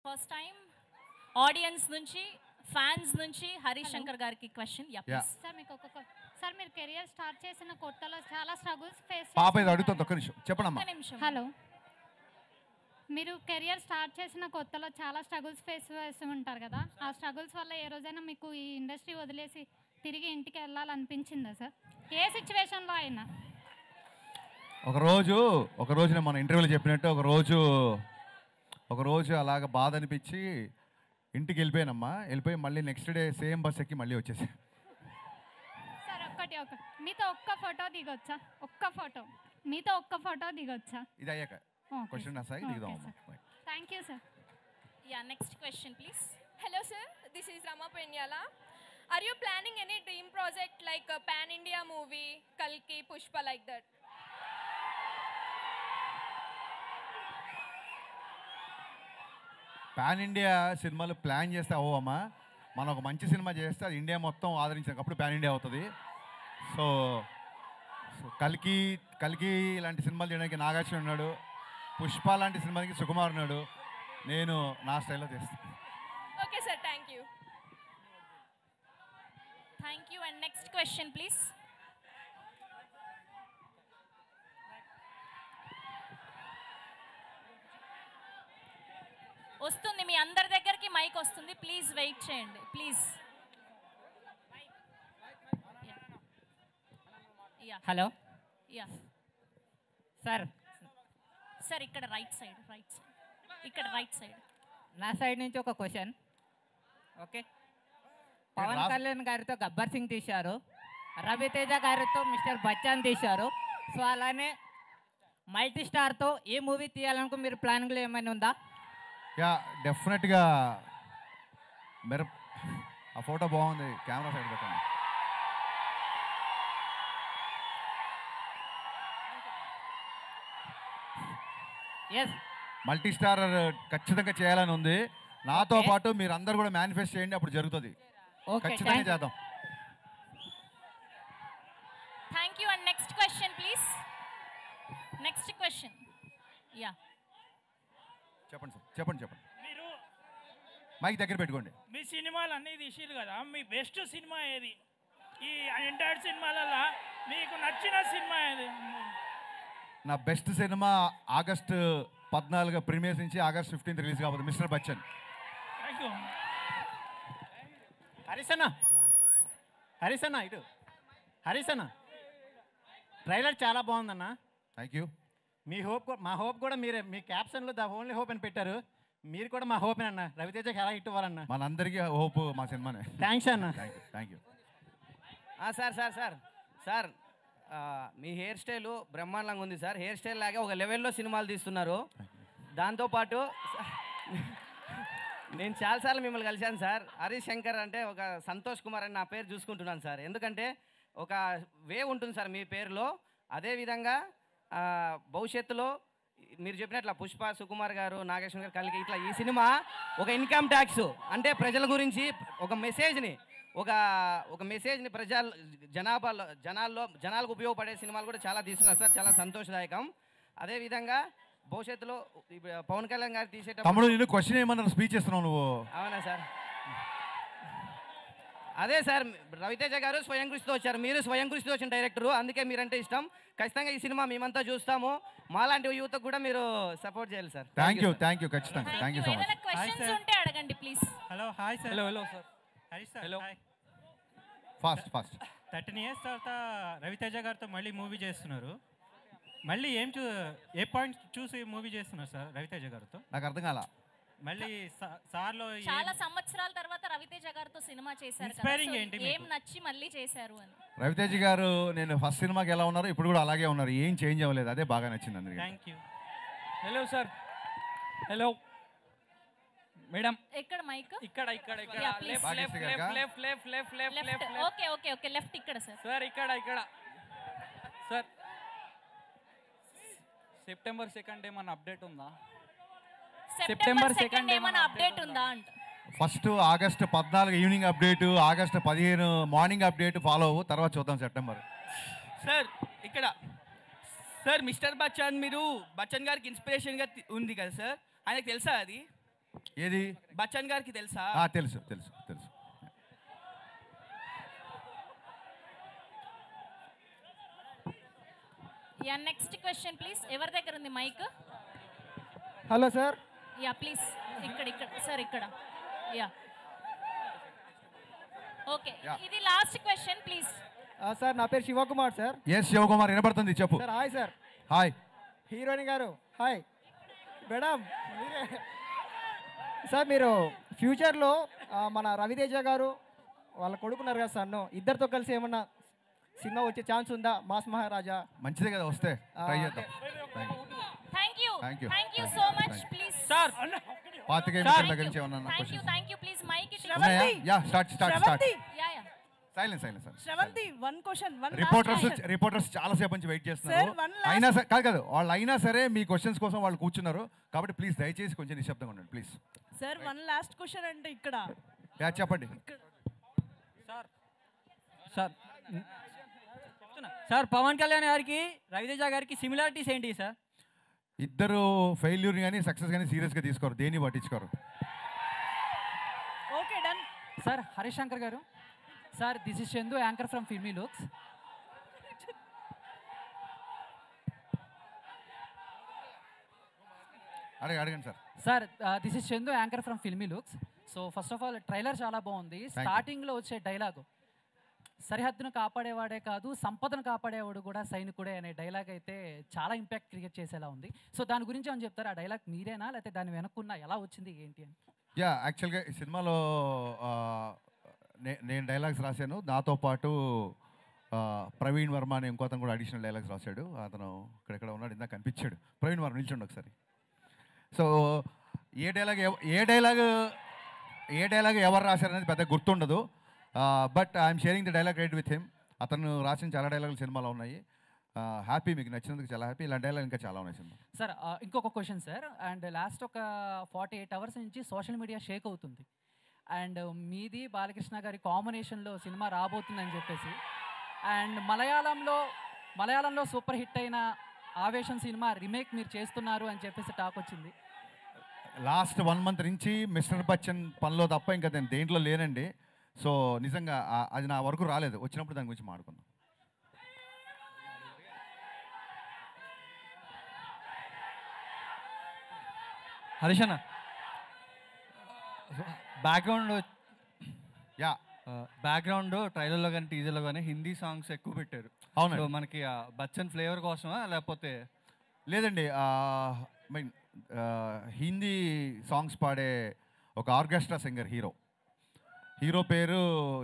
First time audience నుంచి fans నుంచి హరీష్ శంకర్ గారికి క్వశ్చన్. సార్ మీకు సార్ మీరు కెరియర్ స్టార్ట్ చేసిన కొత్తలో చాలా స్ట్రగుల్స్ ఫేస్ పాప ఇది అడుగుతుంది, ఒక్క నిమిషం చెప్పండమ్మా. హలో, మీరు కెరియర్ స్టార్ట్ చేసిన కొత్తలో చాలా స్ట్రగుల్స్ ఫేస్ చేస్తూ ఉంటారు కదా, ఆ స్ట్రగుల్స్ వల్ల ఏ రోజైనా మీకు ఈ ఇండస్ట్రీ వదిలేసి తిరిగి ఇంటికి వెళ్ళాలనిపించిందా సార్? ఏ సిచ్యువేషన్లో అయినా? ఒకరోజు నేను మన ఇంటర్వ్యూలో చెప్పినట్టు ఒకరోజు అలాగ బాధ అనిపించి ఇంటికి వెళ్ళిపోయానమ్మా. వెళ్ళిపోయి మళ్ళీ నెక్స్ట్ డే సేమ్ బస్ ఎక్కి మళ్ళీ వచ్చేసా. సార్ మీతో ఒక్క ఫోటో దిగొచ్చా? మీతో ఒక్క ఫోటో దిగొచ్చా? ఇది అయ్యాక క్వశ్చన్ సాయి దిగుదాం. Thank you sir. Next question please. Hello sir, this is Rama Penyala. Are you planning any dream project like a pan India movie, Kalki, Pushpa, like that? Pan India సినిమాలు plan చేస్తే అవ్వమ్మా. మనం ఒక మంచి cinema చేస్తే అది India మొత్తం ఆదరించినప్పుడు pan India అవుతుంది. So కల్కి లాంటి సినిమాలు చేయడానికి నాగార్జున ఉన్నాడు, పుష్ప లాంటి సినిమాకి సుకుమార్ ఉన్నాడు. నేను నా స్టైల్లో చేస్తాను. Okay sir, thank you. Thank you and next question please. వస్తుంది మీ అందరి దగ్గరికి మైక్ వస్తుంది, ప్లీజ్ వెయిట్ చేయండి ప్లీజ్. హలో సార్ ఇక్కడ రైట్ సైడ్ ఇక్కడ రైట్ సైడ్. నా సైడ్ నుంచి ఒక క్వశ్చన్. ఓకే, పవన్ కళ్యాణ్ గారితో గబ్బర్ సింగ్ తీశారు, రవితేజ గారితో మిస్టర్ బచ్చన్ తీశారు. సో అలానే మల్టీ స్టార్తో ఏ మూవీ తీయాలనుకో మీరు ప్లానింగ్లో ఏమైనా ఉందా? డెఫినెట్గా ఆ ఫోటో బాగుంది, కెమెరా సైడ్ పెట్టండి. ఎస్, మల్టీ స్టార్ ఖచ్చితంగా చేయాలని ఉంది. నాతో పాటు మీరు అందరు కూడా మేనిఫెస్ట్ చేయండి, అప్పుడు జరుగుతుంది. ఖచ్చితంగా చేద్దాం. Thank you and next question please. Next question. చెప్పండి. మీరు మైక్ దగ్గర పెట్టుకోండి. మీ సినిమాలు అన్నీ తీసిరు కదా, మీ బెస్ట్ సినిమా ఏది? ఈ ఎంటైర్ సినిమాలలో మీకు నచ్చిన సినిమా ఏది? నా బెస్ట్ సినిమా ఆగస్టు 14 ప్రీమియర్స్ నుంచి ఆగస్ట్ 15 రిలీజ్ కాబోతుంది, mister Bachchan. Thank you. Harish అన్న ట్రైలర్ చాలా బాగుందన్న. Thank you. మా హోప్ కూడా మీరే, మీ క్యాప్షన్లో ద ఓన్లీ హోప్ అని పెట్టారు. మీరు కూడా మా హోప్ అన్న, రవితేజకి ఎలా హిట్ అవ్వాలన్న. మనందరికీ హోప్ మా సినిమానే. థ్యాంక్స్ అన్న. Thank you. Sir me hair style బ్రహ్మాండంగా ఉంది సార్. హెయిర్ స్టైల్ లాగా ఒక లెవెల్లో సినిమాలు తీస్తున్నారు. దాంతోపాటు నేను చాలాసార్లు మిమ్మల్ని కలిశాను సార్. హరీష్ శంకర్ అంటే ఒక సంతోష్ కుమార్ అని నా పేరు చూసుకుంటున్నాను సార్. ఎందుకంటే ఒక వే ఉంటుంది సార్ మీ పేరులో. అదేవిధంగా భవిష్యత్తులో మీరు చెప్పినట్ల పుష్ప, సుకుమార్ గారు, నాగేశ్వర గారు, కల్కి ఇట్లా ఈ సినిమా ఒక ఇన్కమ్ ట్యాక్స్ అంటే ప్రజల గురించి ఒక మెసేజ్ని జనాలకు ఉపయోగపడే సినిమాలు కూడా చాలా తీసుకున్నారు సార్. చాలా సంతోషదాయకం. అదేవిధంగా భవిష్యత్తులో పవన్ కళ్యాణ్ గారు తమ్ముడు నేను క్వశ్చన్ ఏమన్నా స్పీచ్ ఇస్తున్నావు నువ్వు? అవునా సార్? అదే సార్, రవితేజ గారు స్వయం కృషితో వచ్చారు, మీరు స్వయం కృషితో వచ్చిన డైరెక్టరు, అందుకే మీరంటే ఇష్టం. ఖచ్చితంగా ఈ సినిమా మేమంతా చూస్తాము. మాలాంటి యువతకు కూడా మీరు సపోర్ట్ చేయాలి సార్. థ్యాంక్ యూ ఖచ్చితంగా. Thank you so much. Questions ఉంటే అడగండి please. Hello hi sir. Hello sir. Harish sir. Hello. Fast 13 years తర్వాత రవితేజ గారితో మళ్ళీ మూవీ చేస్తున్నారు. మళ్ళీ ఏ పాయింట్ చూసి మూవీ చేస్తున్నారు సార్ రవితేజ గారితో? నాకు అర్థం కాల. మళ్ళీ సార్లో చాలా సంవత్సరాల తర్వాత రవితేజ గారితో సినిమా చేశారు కదా, ఏం నచ్చి మళ్ళీ చేశారు అని? రవితేజ గారు నేను ఫస్ట్ సినిమాకి ఎలా ఉన్నారు ఇప్పుడు కూడా అలాగే ఉన్నారు, ఏం చేంజ్ అవ్వలేదు. అదే బాగా నచ్చింది అందరికీ. Thank you. Hello sir. Hello madam. ఎక్కడ మైక్? ఇక్కడ ఓకే లెఫ్ట్ ఇక్కడ సార్. సార్ ఇక్కడ సార్ సెప్టెంబర్ 2 ఏమన్నా అప్డేట్ ఉందా? సెప్టెంబర్ 2 ఏమన్నా అప్డేట్ ఉందా అంట. First August 14 evening update, August 15 morning update follow అవ్వు, తర్వాత చూద్దాం సెప్టెంబర్. సార్ ఇక్కడ సార్ మిస్టర్ బచ్చన్ మీరు బచ్చన్ గారికి ఇన్స్పిరేషన్గా ఉంది కదా సార్, ఆయనకు తెలుసా అది? ఏది? బచ్చన్ గారికి తెలుసా? తెలుసు తెలుసు తెలుసు. Yeah next question please. ఎవరి దగ్గర ఉంది mic? Hello sir. Yeah please. ఇక్కడ సార్ ఇక్కడ. యా ఓకే, ఇది లాస్ట్ క్వశ్చన్ ప్లీజ్. సార్ నా పేరు శివకుమార్ సార్. ఎస్ శివకుమార్, వినపడుతుంది, చెప్పు. Sir hi sir. Hi heroine గారు. Hi madam. సార్ మీరు ఫ్యూచర్లో మన రవితేజ గారు వాళ్ళ కొడుకున్నారు కదా సన్ను, ఇద్దరితో కలిసి ఏమన్నా సినిమా వచ్చే ఛాన్స్ ఉందా? మాస్ మహారాజా. మంచిదే కదా, వస్తే ట్రై చేద్దాం. Thank you so much. Please sir పాతిక దగ్గర నుంచి ఏమన్నా thank you please mic it. Ya start. Ya ya silence Sravanthi one question. Reporters చాలా సేపు నుంచి వెయిట్ చేస్తున్నారు. అయినా సరే కాదు వాళ్ళు అయినా సరే మీ క్వశ్చన్స్ కోసం వాళ్ళు కూర్చున్నారు కాబట్టి ప్లీజ్ దయచేసి కొంచెం నిశ్శబ్దంగా ఉండండి please. Sir one last question అంటే ఇక్కడ. యా చెప్పండి. సార్ పవన్ కళ్యాణ్ గారికి రవితేజ గారికి సిమిలారిటీస్ ఏంటి సార్? ఇద్దరు ఫెయిల్యూర్ కానీ సక్సెస్ కానీ సీరియస్గా తీసుకోరు, దేన్ని పట్టించుకోరు. Okay done. Sir Harish Shankar గారు. Sir this is Chandu, anchor from filmy looks. అడగండి సార్. Sir this is Chandu, anchor from filmy looks. So first of all trailer చాలా బాగుంది. స్టార్టింగ్లో వచ్చే డైలాగు సరిహద్దును కాపాడేవాడే కాదు సంపదను కాపాడేవాడు కూడా సైనికుడే అనే డైలాగ్ అయితే చాలా ఇంపాక్ట్ క్రియేట్ చేసేలా ఉంది. సో దాని గురించి ఏమని చెప్తారు? ఆ డైలాగ్ మీరేనా లేకపోతే దాని వెనక్కున్న ఎలా వచ్చింది ఏంటి అని? యా యాక్చువల్గా ఈ సినిమాలో నేను డైలాగ్స్ రాశాను. నాతో పాటు ప్రవీణ్ వర్మ అనే ఇంకోతను కూడా అడిషనల్ డైలాగ్స్ రాశాడు. అతను ఇక్కడెక్కడ ఉన్నాడు, ఇందాక కనిపించాడు. ప్రవీణ్ వర్మ నిల్చండి ఒకసారి. సో ఏ డైలాగ్ ఎవరు రాశారనేది పెద్ద గుర్తుండదు. But I'm sharing the dialogue right with him. అతను రాసిన చాలా డైలాగులు సినిమాలో ఉన్నాయి. హ్యాపీ, మీకు నచ్చినందుకు చాలా హ్యాపీ. ఇలాంటి డైలాగ్ ఇంకా చాలా ఉన్నాయి సినిమా. సార్ ఇంకొక క్వశ్చన్ సార్. అండ్ లాస్ట్ ఒక 48 అవర్స్ నుంచి సోషల్ మీడియా షేక్ అవుతుంది. అండ్ మీది బాలకృష్ణ గారి కాంబినేషన్లో సినిమా రాబోతుందని చెప్పేసి, అండ్ మలయాళంలో సూపర్ హిట్ అయిన ఆవేశం సినిమా రీమేక్ మీరు చేస్తున్నారు అని చెప్పేసి టాక్ వచ్చింది. లాస్ట్ 1 month నుంచి మిస్టర్ బచ్చన్ పనిలో తప్ప ఇంకా నేను దేంట్లో లేనండి. సో నిజంగా అది నా వరకు రాలేదు. వచ్చినప్పుడు దాని గురించి మాట్లాడుకుందాం. హరీష్ అన్న బ్యాక్గ్రౌండ్ ట్రైలర్లో కానీ టీజర్లో కానీ హిందీ సాంగ్స్ ఎక్కువ పెట్టారు. అవును, మనకి బచ్చన్ ఫ్లేవర్ కోసమా లేకపోతే? లేదండి, మీన్ హిందీ సాంగ్స్ పాడే ఒక ఆర్కెస్ట్రా సింగర్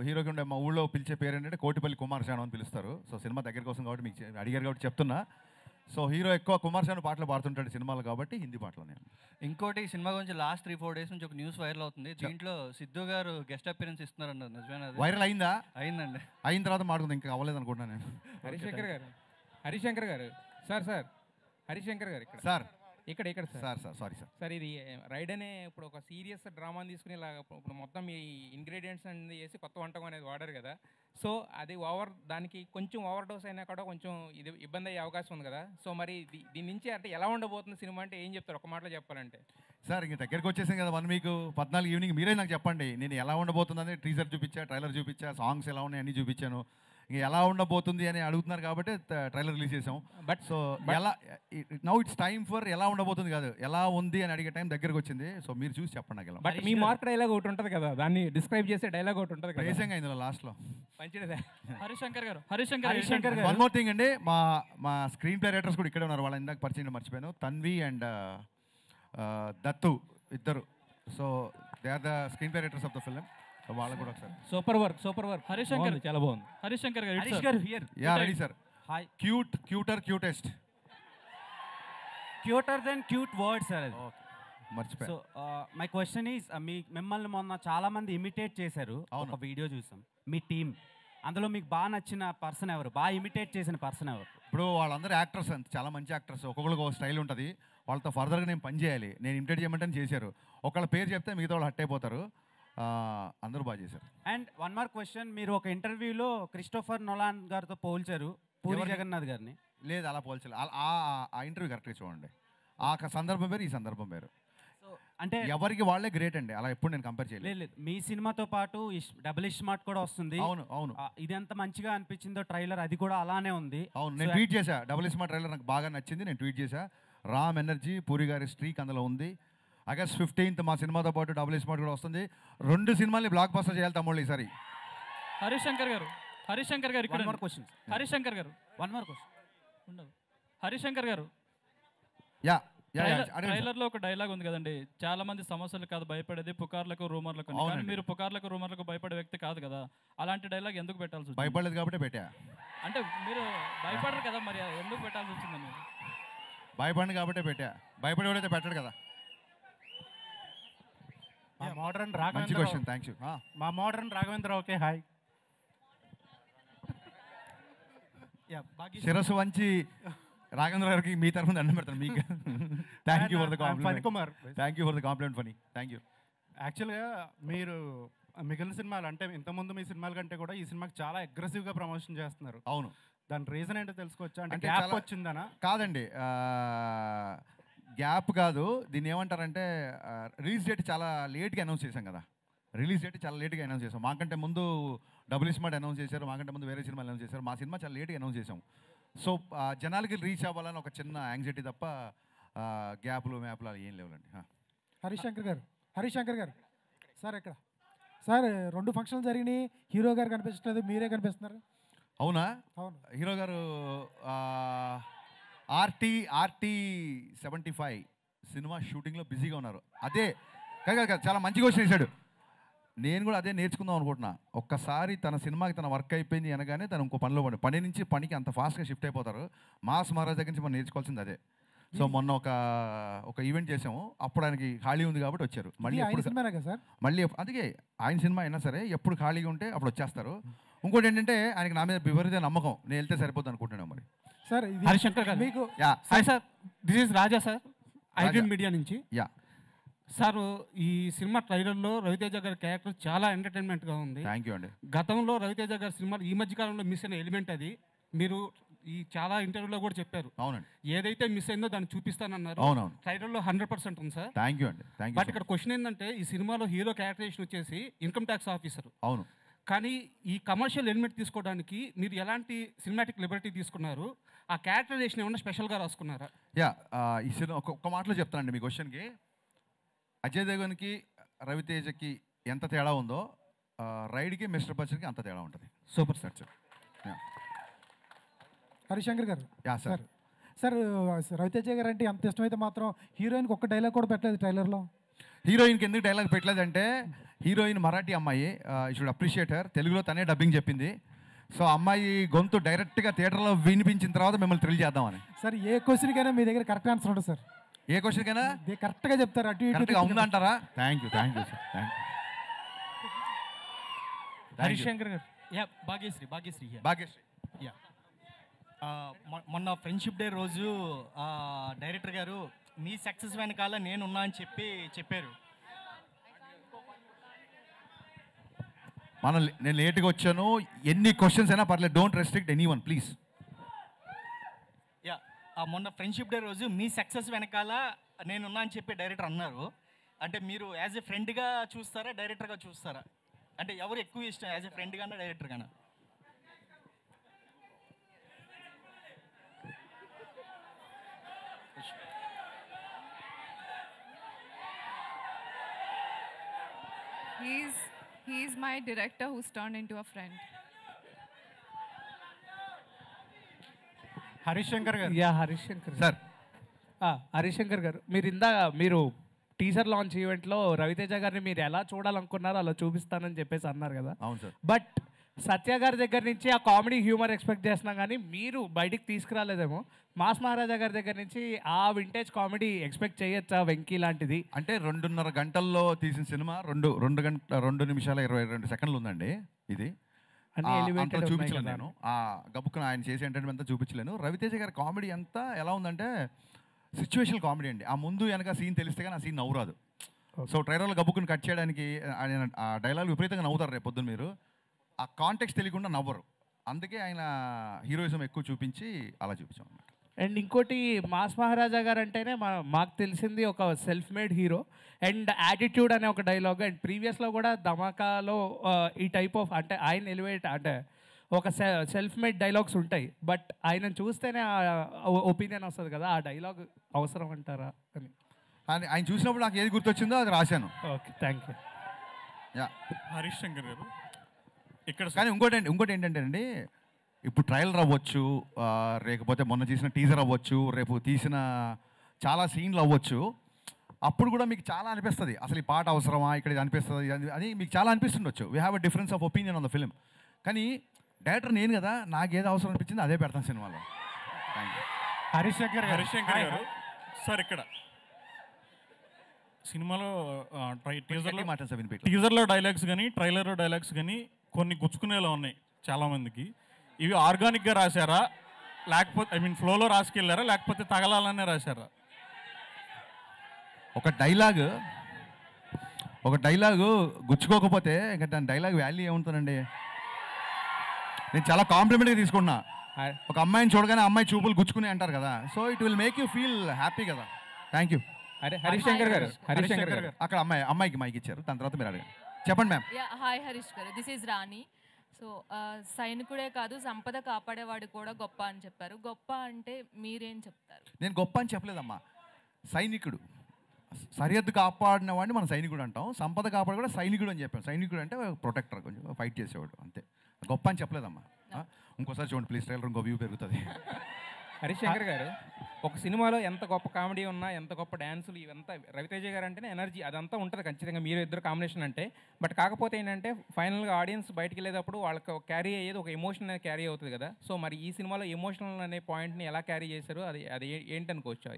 హీరోకి ఉండే మా ఊళ్ళో పిలిచే పేరు ఏంటంటే కోటిపల్లి కుమార్ శాను అని పిలుస్తారు. సో సినిమా దగ్గర కోసం కాబట్టి మీకు అడిగారు కాబట్టి చెప్తున్నా. సో హీరో ఎక్కువ కుమార్ శాను పాటలు పాడుతుంటాడు సినిమాలు కాబట్టి హిందీ పాటలు. ఇంకోటి సినిమా గురించి లాస్ట్ 3-4 days నుంచి ఒక న్యూస్ వైరల్ అవుతుంది. దీంట్లో సిద్ధు గారు గెస్ట్ అపియరెన్స్ ఇస్తున్నారన్నారు, నిజమేనా? వైరల్ అయిందా? అయిందండి. అయిన తర్వాత మాట్లాడుకుందాం, ఇంకా అవ్వలేదు అనుకుంటున్నాను నేను. హరిశంకర్ గారు సార్ హరిశంకర్ గారు ఇక్కడ సార్ ఇది రైడ్ అనే ఇప్పుడు ఒక సీరియస్ డ్రామాని తీసుకుని ఇలా ఇప్పుడు మొత్తం ఈ ఇంగ్రీడియంట్స్ అనేది వేసి కొత్త వంటకం అనేది వాడారు కదా. సో అది దానికి కొంచెం ఓవర్ డోస్ అయినా కూడా కొంచెం ఇది ఇబ్బంది అయ్యే అవకాశం ఉంది కదా. సో మరి దీని నుంచి అంటే ఎలా ఉండబోతుంది సినిమా అంటే ఏం చెప్తారు ఒక మాటలో చెప్పాలంటే? సార్ ఇంక దగ్గరికి వచ్చేసాం కదా 1 week 14 ఈవినింగ్ మీరే నాకు చెప్పండి. నేను ఎలా ఉండబోతుందని టీజర్ చూపించా, ట్రైలర్ చూపించా, సాంగ్స్ ఎలా ఉన్నాయి అన్నీ చూపించాను. ఇంక ఎలా ఉండబోతుంది అని అడుగుతున్నారు కాబట్టి ట్రైలర్ రిలీజ్ చేసాం. బట్ సో ఎలా నౌ ఇట్స్ టైమ్ ఫర్ ఎలా ఉండబోతుంది కాదు, ఎలా ఉంది అని అడిగే టైం దగ్గరకు వచ్చింది. సో మీరు చూసి చెప్పండి నాకు. బట్ మీ మార్క్ డైలాగ్ ఒకటి ఉంటుంది కదా, దాన్ని డిస్క్రైబ్ చేసే డైలాగ్ ఒకటి ఉంటుంది కదా, నిజంగా ఇందులో లాస్ట్లో మంచిదే. హరిశంకర్ గారు వన్ మోర్ థింగ్ అండి, మా స్క్రీన్ ప్లే రైటర్స్ కూడా ఇక్కడే ఉన్నారు. వాళ్ళ ఇందాక పరిచయం మర్చిపోయాను, తన్వి అండ్ దత్తు ఇద్దరు. So they are the screenplay writers of the film. వాళ్ళకు కూడా ఒకసారి సూపర్ వర్క్ హరిశంకర్ చాలా బాగుంది. హరిశంకర్ గారు here. Ya ready sir. Hi. Cutest cuter then cute word sir అది. మర్చిపోయా. సో మై క్వశ్చన్ ఈజ్ మిమ్మల్ని మొన్న చాలా మంది ఇమిటేట్ చేశారు, ఒక వీడియో చూసాం మీ టీం. అందులో మీకు బాగా నచ్చిన పర్సన్ ఎవరు, బాగా ఇమిటేట్ చేసిన పర్సన్ ఎవరు? ఇప్పుడు వాళ్ళందరూ యాక్టర్స్ అంత చాలా మంచి యాక్టర్స్, ఒక్కొక్కరికి ఒక స్టైల్ ఉంటుంది. వాళ్ళతో ఫర్దర్గా నేను పని చేయాలి, నేను ఇమిటేట్ చేయమంటే చేశారు. ఒకళ్ళ పేరు చెప్తే మిగతా వాళ్ళు హట్ అయిపోతారు. అందరూ బాగా చేశారు. అండ్ వన్ మోర్ క్వశ్చన్, మీరు ఒక ఇంటర్వ్యూలో క్రిస్టోఫర్ నోలాన్ గారితో పోల్చారు పూరి జగన్నాథ్ గారిని. లేదు అలా పోల్చలేదు. ఆ ఇంటర్వ్యూ కరెక్ట్గా చూడండి. ఆ సందర్భం వేరు, ఈ సందర్భం వేరు. అంటే ఎవరికి వాళ్ళే గ్రేట్ అండి, అలా ఎప్పుడు నేను కంపేర్ చేయలేదు. లేదు లేదు, మీ సినిమాతో పాటు డబుల్ స్మార్ట్ కూడా వస్తుంది. అవును అవును. ఇది ఎంత మంచిగా అనిపించిందో ట్రైలర్, అది కూడా అలానే ఉంది. అవును, నేను ట్వీట్ చేశా, డబుల్ స్మార్ట్ ట్రైలర్ నాకు బాగా నచ్చింది, నేను ట్వీట్ చేశా. రామ్ ఎనర్జీ, పూరి గారి స్ట్రీక్ అందులో ఉంది. ఆగస్ట్ 15th మా సినిమాతో పాటు డబుల్ స్మార్ట్ కూడా వస్తుంది. 2 సినిమాల్ని బ్లాక్ బస్టర్ చేయాలి తమ్ముళ్ళు ఈసారి. హరిశంకర్ గారు ఇక్కడ One more question. హరిశంకర్ గారు వన్ మోర్ క్వశ్చన్ ఉండదు. హరిశంకర్ గారు యా ట్రైలర్ లో ఒక డైలాగ్ ఉంది కదండి, చాలా మంది సమస్యలు కాదు భయపడేది, పుకార్లకు రూమర్లకు అని. కానీ మీరు పుకార్లకు రూమర్లకు భయపడే వ్యక్తి కాదు కదా, అలాంటి డైలాగ్ ఎందుకు పెట్టాల్సి వచ్చింది? భయపడలేదు కాబట్టి పెట్టా. అంటే మీరు భయపడరు కదా, మరి ఎందుకు పెట్టాల్సి వచ్చిందని? భయపడింది కాబట్టే పెట్టా, భయపడేవాడైతే పెట్టాడు కదా. మా మోడర్న్ మంచి రాఘవేంద్ర క్వశ్చన్, థ్యాంక్ యూ. మా మోడర్న్ రాఘవేంద్ర ఓకే హాయ్. శిరస్సు వంచి రాఘవేంద్ర గారికి మీ తరఫున దండం పెడతాను మీకు. Thank you for the compliment. Kumar thank you for the compliment funny, thank you. యాక్చువల్గా మీరు మిగిలిన సినిమాలు అంటే ఇంతకుముందు మీ సినిమాల కంటే కూడా ఈ సినిమాకి చాలా అగ్రెసివ్గా ప్రమోషన్ చేస్తున్నారు. అవును, దాని రీజన్ ఏంటో తెలుసుకోవచ్చా? అంటే అంటే గ్యాప్ చాలా- వచ్చిందనా? కాదండి, గ్యాప్ కాదు, దీన్ని ఏమంటారంటే రిలీజ్ డేట్ చాలా లేట్గా అనౌన్స్ చేశాం కదా. రిలీజ్ డేట్ చాలా లేట్గా అనౌన్స్ చేసాం. మాకంటే ముందు డబుల్ స్మార్ట్ అనౌన్స్ చేశారు, మాకంటే ముందు వేరే సినిమాలు అనౌన్స్ చేశారు. మా సినిమా చాలా లేట్గా అనౌన్స్ చేసాం. సో జనాలకి రీచ్ అవ్వాలని ఒక చిన్న యాంగ్జైటీ తప్ప గ్యాప్లు మ్యాప్లు అలా ఏం లేవులండి. హరిశంకర్ గారు సార్ ఇక్కడ సార్ 2 ఫంక్షన్లు జరిగినాయి, హీరో గారు కనిపించట్లేదు, మీరే కనిపిస్తున్నారు. అవునా? అవును. హీరో గారు RT 75 సినిమా షూటింగ్లో బిజీగా ఉన్నారు. అదే కాదు, చాలా మంచి క్వశ్చన్ వేశాడు. నేను కూడా అదే నేర్చుకుందాం అనుకుంటున్నా. ఒక్కసారి తన సినిమాకి తన వర్క్ అయిపోయింది అనగానే తను ఇంకో పనిలో పని నుంచి పనికి అంత ఫాస్ట్గా షిఫ్ట్ అయిపోతారు. మాస్ మహారాజ్ దగ్గర నుంచి మనం నేర్చుకోవాల్సింది అదే. సో మొన్న ఒక ఈవెంట్ చేసాము, అప్పుడు ఆయనకి ఖాళీ ఉంది కాబట్టి వచ్చారు. మళ్ళీ ఎప్పుడు సార్ మళ్ళీ అందుకే ఆయన సినిమా అయినా సరే ఎప్పుడు ఖాళీగా ఉంటే అప్పుడు వచ్చేస్తారు. ఇంకోటి ఏంటంటే ఆయనకి నా మీద విపరీత నమ్మకం, నేను వెళ్తే సరిపోతుంది అనుకుంటున్నాను. మరి సార్ హరిశంకర్ గారు మీకు hi sir, this is Raja sir, iDream media నుంచి. యా సార్, ఈ సినిమా ట్రైలర్లో రవితేజ గారి క్యారెక్టర్ చాలా ఎంటర్టైన్మెంట్గా ఉంది. థ్యాంక్ యూ అండి. గతంలో రవితేజ గారి సినిమాలు ఈ మధ్య కాలంలో మిస్ అయిన ఎలిమెంట్ అది. మీరు ఈ చాలా ఇంటర్వ్యూలో కూడా చెప్పారు. అవునండి. ఏదైతే మిస్ అయిందో దాన్ని చూపిస్తానన్నారు. అవునవును. ట్రైలర్లో 100% ఉంది సార్. థ్యాంక్ యూ అండి, థ్యాంక్ యూ. బట్ ఇక్కడ క్వశ్చన్ ఏంటంటే, ఈ సినిమాలో హీరో క్యారెక్టరేషన్ వచ్చేసి ఇన్కమ్ ట్యాక్స్ ఆఫీసర్. అవును. కానీ ఈ కమర్షియల్ ఎలిమెంట్ తీసుకోవడానికి మీరు ఎలాంటి సినిమాటిక్ లిబర్టీ తీసుకున్నారు? ఆ క్యారెక్టరైజేషన్ ఏమన్నా స్పెషల్గా రాసుకున్నారా? యా ఈ సినిమా ఒక్క మాటలో చెప్తానండి మీ క్వశ్చన్కి. అజయ్ దేవగన్కి రవితేజకి ఎంత తేడా ఉందో రైడ్కి మిస్టర్ బచ్చన్కి అంత తేడా ఉంటుంది. Super sir. హరిశంకర్ గారు యా సార్. సార్ రవితేజ గారు అంటే అంత ఇష్టమైతే మాత్రం హీరోయిన్కి ఒక్క డైలాగ్ కూడా పెట్టలేదు ట్రైలర్లో. హీరోయిన్కి ఎందుకు డైలాగ్ పెట్టలేదంటే, హీరోయిన్ మరాఠీ అమ్మాయి, షుడ్ అప్రిషియేట్ హర్, తెలుగులో తనే డబ్బింగ్ చెప్పింది. సో అమ్మాయి గొంతు డైరెక్ట్గా థియేటర్లో వినిపించిన తర్వాత మిమ్మల్ని థ్రిల్ చేద్దామని. సార్ ఏ క్వశ్చన్కైనా మీ దగ్గర కరెక్ట్ ఆన్సర్ ఉంటుంది సార్. ఏ క్వశ్చన్కైనా కరెక్ట్గా చెప్తారు, అటు కరెక్ట్గా ఉందంటారా? Thank you sir, thank you. Harishankar గారు భాగ్యశ్రీ యా మొన్న ఫ్రెండ్షిప్ డే రోజు డైరెక్టర్ గారు మీ సక్సెస్ వెనకాల నేనున్నా అని చెప్పారు. నేను లేట్గా వచ్చాను, ఎన్ని క్వశ్చన్స్ అయినా పర్లేదు, don't restrict any one please. Yeah మొన్న ఫ్రెండ్షిప్ డే రోజు మీ సక్సెస్ వెనకాల నేనున్నా అని చెప్పి డైరెక్టర్ అన్నారు. అంటే మీరు యాజ్ ఎ ఫ్రెండ్గా చూస్తారా, డైరెక్టర్గా చూస్తారా? అంటే ఎవరు ఎక్కువ ఇష్టం, as a friend Gaana director Gaana? He's my director who's turned into a friend. Harishankar గారు. Yeah Harishankar sir. హరిశంకర్ గారు, మీరు టీజర్ లాంచ్ ఈవెంట్లో రవితేజ గారిని మీరు ఎలా చూడాలనుకున్నారో అలా చూపిస్తానని చెప్పేసి అన్నారు కదా. అవును సార్. బట్ సత్య గారి దగ్గర నుంచి ఆ కామెడీ హ్యూమర్ ఎక్స్పెక్ట్ చేస్తున్నాం, కానీ మీరు బయటికి తీసుకురాలేదేమో. మాస్ మహారాజా గారి దగ్గర నుంచి ఆ వింటేజ్ కామెడీ ఎక్స్పెక్ట్ చేయొచ్చా, వెంకీ లాంటిది? అంటే 2.5 గంటల్లో తీసిన సినిమా 2 నిమిషాల 22 సెకండ్లు ఉందండి. ఇది అంతా చూపించలేను నేను, ఆ గబుక్కున ఆయన చేసే ఎంటర్టైన్మెంట్ అంతా చూపించలేను. రవితేజ గారి కామెడీ అంతా ఎలా ఉందంటే సిచ్యువేషనల్ కామెడీ అండి. ఆ ముందు వెనక సీన్ తెలిస్తే కానీ ఆ సీన్ నవ్వురాదు. సో ట్రైలర్లో గబుక్కుని కట్ చేయడానికి ఆయన ఆ డైలాగ్ విపరీతంగా నవ్వుతారు రేపు పొద్దున్న. మీరు ఆ కాంటెక్స్ట్ తెలియకుండా నవ్వరు, అందుకే ఆయన హీరోయిజం ఎక్కువ చూపించి అలా చూపించాం అన్నమాట. అండ్ ఇంకోటి మాస్ మహారాజా గారు అంటేనే మాకు తెలిసింది ఒక self made hero and attitude అనే ఒక డైలాగ్. అండ్ ప్రీవియస్లో కూడా ధమాకాలో ఈ టైప్ ఆఫ్ అంటే ఆయన ఎలివేట్ అంటే ఒక సెల్ఫ్ మేడ్ డైలాగ్స్ ఉంటాయి. బట్ ఆయన చూస్తేనే ఒపీనియన్ వస్తుంది కదా, ఆ డైలాగ్ అవసరం అంటారా అని. ఆయన చూసినప్పుడు నాకు ఏది గుర్తొచ్చిందో అది రాశాను. Okay, thank you. Yeah, Harish Shankar గారు ఇక్కడ. కానీ ఇంకోటి ఏంటంటే అండి, ఇప్పుడు ట్రయలర్ అవ్వచ్చు, లేకపోతే మొన్న తీసిన టీజర్ అవ్వచ్చు, రేపు తీసిన చాలా సీన్లు అవ్వచ్చు. అప్పుడు కూడా మీకు చాలా అనిపిస్తుంది అసలు ఈ పాట అవసరమా, ఇక్కడ ఇది అనిపిస్తుంది అని మీకు చాలా అనిపిస్తుండొచ్చు. We have a difference of opinion on the film. కానీ డైరెక్టర్ నేను కదా, నాకు ఏది అవసరం అనిపించింది అదే పెడతాను సినిమాలో. Thank you. హరీష్ శంకర్ గారు సార్ ఇక్కడ సినిమాలో టీజర్లో డైలాగ్స్ కానీ ట్రైలర్లో డైలాగ్స్ కానీ కొన్ని గుచ్చుకునేలా ఉన్నాయి చాలామందికి. ఇవి ఆర్గానిక్గా రాశారా, లేకపోతే ఐ మీన్ ఫ్లోలో రాసుకెళ్ళారా, లేకపోతే తగలాలనే రాశారా? ఒక డైలాగు గుచ్చుకోకపోతే ఇంకా దాని డైలాగ్ వాల్యూ ఏముంటుందండి? నేను చాలా కాంప్లిమెంట్గా తీసుకున్నా. ఒక అమ్మాయిని చూడగానే అమ్మాయి చూపులు గుచ్చుకుని అంటారు కదా, so it will make you feel happy కదా. Thank you. హరీష్ శంకర్ గారు అక్కడ అమ్మాయికి మైక్ ఇచ్చారు, దాని తర్వాత మీరు అడగండి. చెప్పండి మ్యామ్. హాయ్ హరీష్ గారు, దిస్ ఈజ్ రాణి. సో సైనికుడే కాదు సంపద కాపాడేవాడు కూడా గొప్ప అని చెప్పారు. గొప్ప అంటే మీరేం చెప్తారు? నేను గొప్ప అని చెప్పలేదమ్మా. సైనికుడు, సరిహద్దు కాపాడిన వాడిని మనం సైనికుడు అంటాం. సంపద కాపాడు కూడా సైనికుడు అని చెప్పాం. సైనికుడు అంటే ప్రొటెక్టర్, కొంచెం ఫైట్ చేసేవాడు, అంతే. గొప్ప అని చెప్పలేదమ్మా. ఇంకోసారి చూడండి ప్లీజ్, ట్రైలర్ ఇంకో వ్యూ పెరుగుతుంది. హరీష్ శంకర్ గారు, ఒక సినిమాలో ఎంత గొప్ప కామెడీ ఉన్నా, ఎంత గొప్ప డ్యాన్సులు, ఇవంతా రవితేజ గారు అంటేనే ఎనర్జీ అదంతా ఉంటుంది ఖచ్చితంగా, మీరు ఇద్దరు కాంబినేషన్ అంటే. బట్ కాకపోతే ఏంటంటే ఫైనల్గా ఆడియన్స్ బయటికి వెళ్ళేటప్పుడు వాళ్ళకి క్యారీ అయ్యేది ఒక ఎమోషన్ అనేది క్యారీ అవుతుంది కదా. సో మరి ఈ సినిమాలో ఎమోషనల్ అనే పాయింట్ని ఎలా క్యారీ చేశారు, అది ఏంటనుకోవచ్చు?